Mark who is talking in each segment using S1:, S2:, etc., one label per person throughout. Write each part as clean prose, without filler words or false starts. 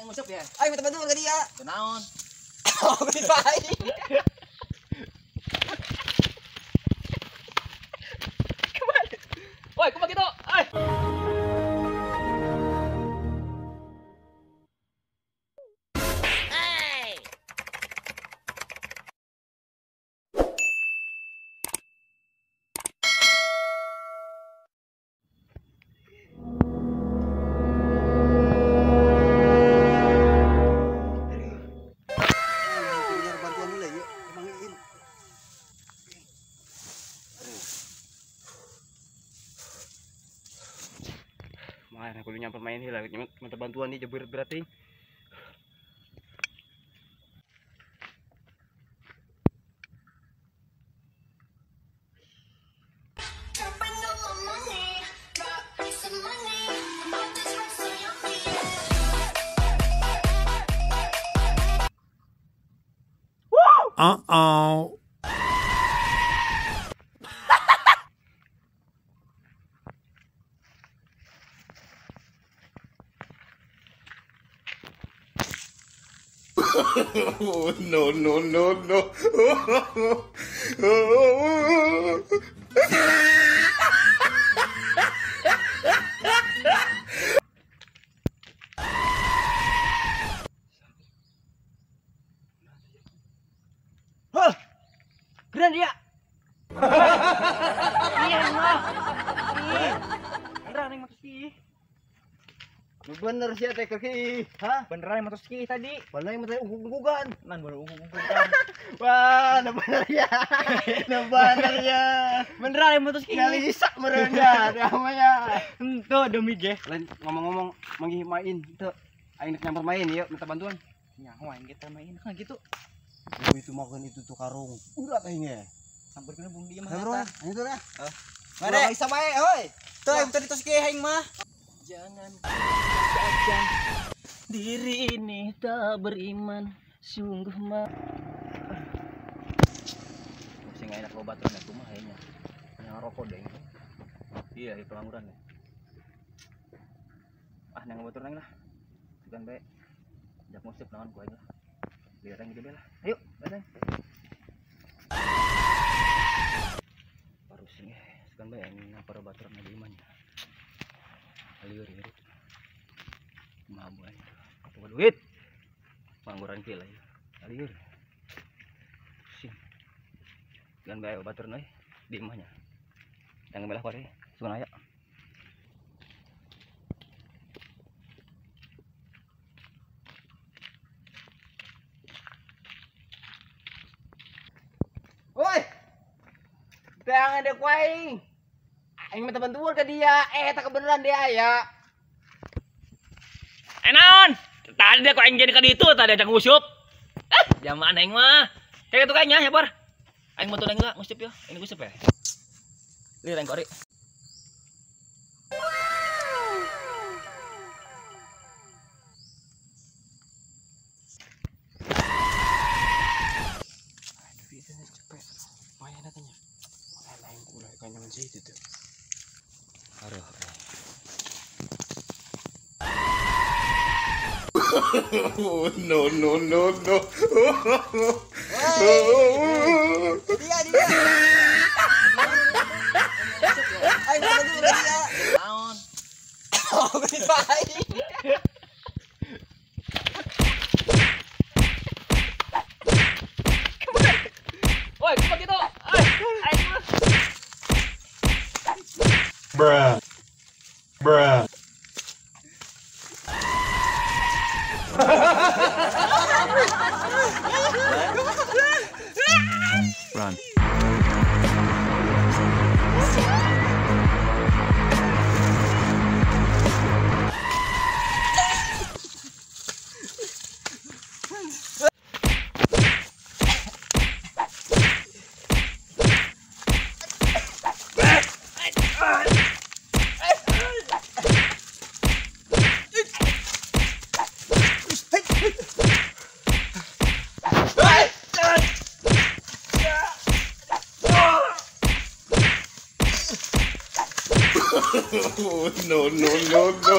S1: Yang ngusup ya.
S2: Ay, minta bantuan ka dia.
S1: Kenaon?
S2: Oh, gini baik.
S1: Woi, kumaha kitu? Ay.
S2: Bantuan dulu yuk. Emangin.
S3: Mana aku nyamper main hilang, minta bantuan nih jebur berarti.
S4: Uh-oh. Oh, no, no, no, no.
S1: Hah. Keren dia. Iya, mah. Beneran yang motor ski.
S2: Bener sih teh kaki. Hah?
S1: Beneran yang motor ski tadi.
S2: Mana yang mata ugug-ugugan?
S1: Nan baru ungkung-ungkung.
S2: Wah, nah bener ya. Nah bener ya.
S1: Beneran yang motor ski.
S2: Kali isak merendah namanya.
S1: Tuh demi ge.
S3: Lain ngomong-ngomong manggih main, tuh. Aing nyamper main, yuk minta bantuan.
S1: Ya, main kita main kan gitu.
S2: Oh, itu makan itu tuh karung. Udah tehnya.
S1: Hampir kena bung dia mah.
S2: Bro, itu dah.
S1: Mare.
S2: Bisa bae, oi.
S1: Tuh, yang tadi tos ski aing mah. Jangan saja diri ini tak beriman, sungguh mah.
S3: Masih nggak enak lo baturan ya, mah kayaknya. Yang rokok deh. Iya, itu pengangguran ya. Ah, nang baturan lah. Bukan baik. Jak musik naon ku aja. Biar yang gede lah. Ayo, datang. Baru sini, sekarang baik yang para baturan lagi iman. Aliur ya. Mabuan. Apa duit? Pengangguran kila ya. Aliur. Sing. Gan bae baturan euy di imahnya. Yang belah kore, sugan aya.
S2: Woi. Jangan ada kuaing. Aing minta bantuan ke dia. Tak kebenaran dia ya.
S1: Naon? Tadi aku aing jadi ka ditu tadi ada ngusup. Jaman aing mah. Kayak gitu kayaknya ya, Bar. Aing motor aing lah ngusup ya. Ini ngusup ya. Lihat aing kori.
S4: Oh, no, no, no, no.
S2: Dia. Aing minta bantuan ke dia.
S1: Naon?
S2: Oh, gini baik.
S1: Woi, kumaha kitu? Ay, aing mah.
S4: Bruh. Bruh.
S3: Run.
S4: Oh, no, no, no, no.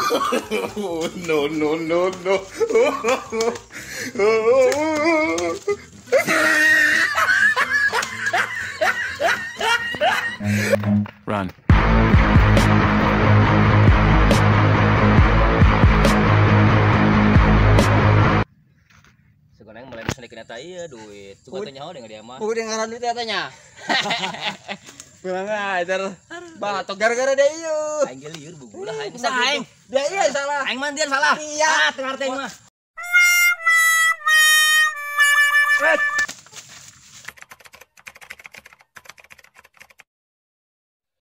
S4: No, no, no, no.
S5: Run.
S3: Sekarang mulai bisa dikena ieu duit. Suka teh nyaho dengan dia mah.
S2: Udah ngaran duit katanya. Bilang ajar. Batok gara-gara dia ieu.
S3: Aing ge lieur bugulah aing.
S1: Bisa aing.
S2: Dia iya salah.
S1: Aing mah dia salah.
S2: Iya.
S1: Tengah teh mah.